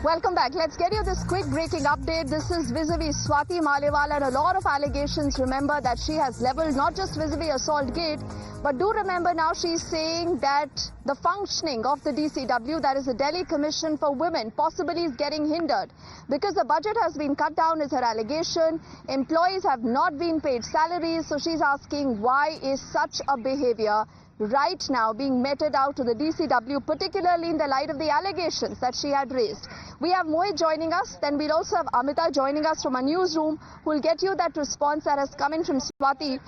Welcome back. Let's get you this quick breaking update. This is vis-a-vis Swati Maliwal and a lot of allegations. Remember that she has leveled not just vis-a-vis Assault Gate, but do remember now she's saying that the functioning of the DCW, that is the Delhi Commission for Women, possibly is getting hindered because the budget has been cut down is her allegation. Employees have not been paid salaries. So she's asking why is such a behavior right now being meted out to the DCW, particularly in the light of the allegations that she had raised. We have Mohit joining us, then we'll also have Amita joining us from a newsroom who will get you that response that has come in from Swati.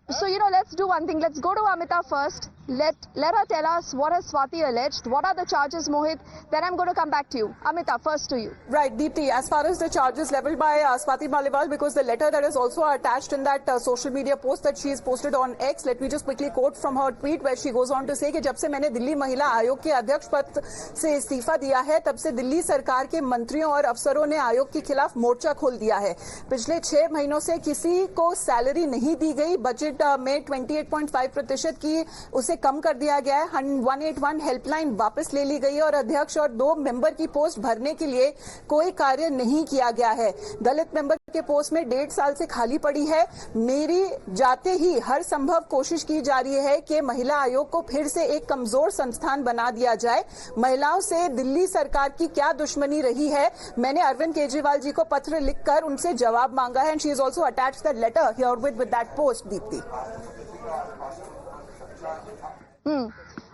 So, let's do one thing. Let's go to Amita first. Let her tell us what has Swati alleged, what are the charges, Mohit, then I'm going to come back to you. Amita, first to you. Right, Deepti, as far as the charges leveled by Swati Maliwal, because the letter that is also attached in that social media post that she has posted on X, let me just quickly quote from her tweet where she goes on to say कि जब से मैंने दिल्ली महिला आयोग के अध्यक्ष पद से इस्तीफा दिया है तब से दिल्ली सरकार के मंत्रियों और अफसरों ने आयोग के खिलाफ मोर्चा खोल दिया है। पिछले 6 महीनों से किसी को सैलरी नहीं दी गई। बजट में 28.5% की उसे कम कर दिया गया है। 181 हेल्पलाइन वापस ले ली गई है और अध्यक्ष और 2 मेंबर की पोस्ट भरने के लिए कोई कार्य नहीं किया गया है। दलित मेंबर के पोस्ट में 1.5 साल से खाली पड़ी है। मेरी जाते ही हर संभव कोशिश की जा रही है कि महिला आयोग को फिर से एक कमजोर संस्थान बना दिया जाए। महिलाओं से दिल्ली सरकार की क्या दुश्मनी रही है, मैंने अरविंद केजरीवाल जी को पत्र लिखकर उनसे जवाब मांगा है। And she is also attached the letter here with that post, Deepti.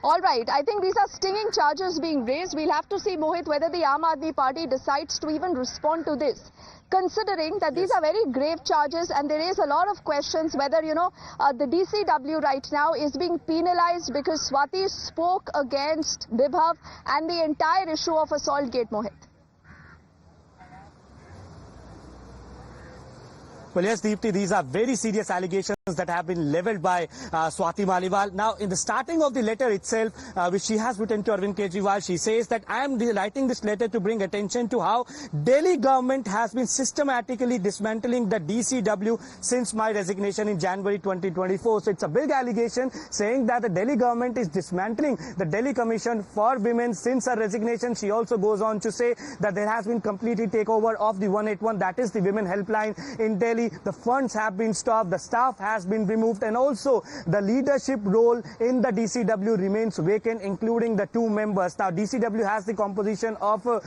All right. I think these are stinging charges being raised. We'll have to see, Mohit, whether the Aam Aadmi Party decides to even respond to this, considering that these are very grave charges and there is a lot of questions whether, the DCW right now is being penalized because Swati spoke against Bibhav and the entire issue of Assault Gate, Mohit. Well, yes, Deepti, these are very serious allegations that have been leveled by Swati Maliwal. Now, in the starting of the letter itself, which she has written to Arvind Kejriwal, she says that I am writing this letter to bring attention to how Delhi government has been systematically dismantling the DCW since my resignation in January 2024. So it's a big allegation saying that the Delhi government is dismantling the Delhi Commission for Women since her resignation. She also goes on to say that there has been completely takeover of the 181, that is the women helpline in Delhi. The funds have been stopped, the staff has been removed, and also the leadership role in the DCW remains vacant, including the 2 members. Now, DCW has the composition of a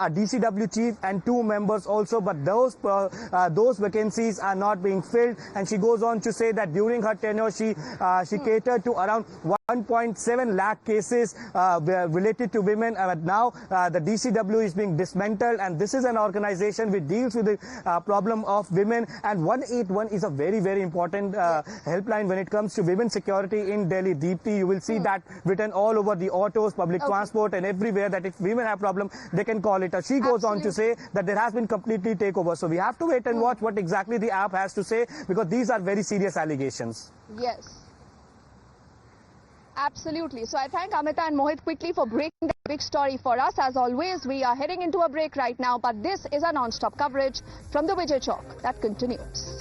DCW chief and 2 members also, but those vacancies are not being filled. And she goes on to say that during her tenure, she catered to around 1.7 lakh cases related to women. Now, the DCW is being dismantled, and this is an organization which deals with the problem of women. And 181 is a very, very important helpline when it comes to women's security in Delhi. Deepti, you will see that written all over the autos, public transport, and everywhere, that if women have problem, they can call it. She goes on to say that there has been completely takeover. So we have to wait and watch what exactly the app has to say, because these are very serious allegations. Yes. Absolutely. So I thank Amita and Mohit quickly for breaking the big story for us. As always, we are heading into a break right now, but this is a non-stop coverage from the Vijay Chowk that continues.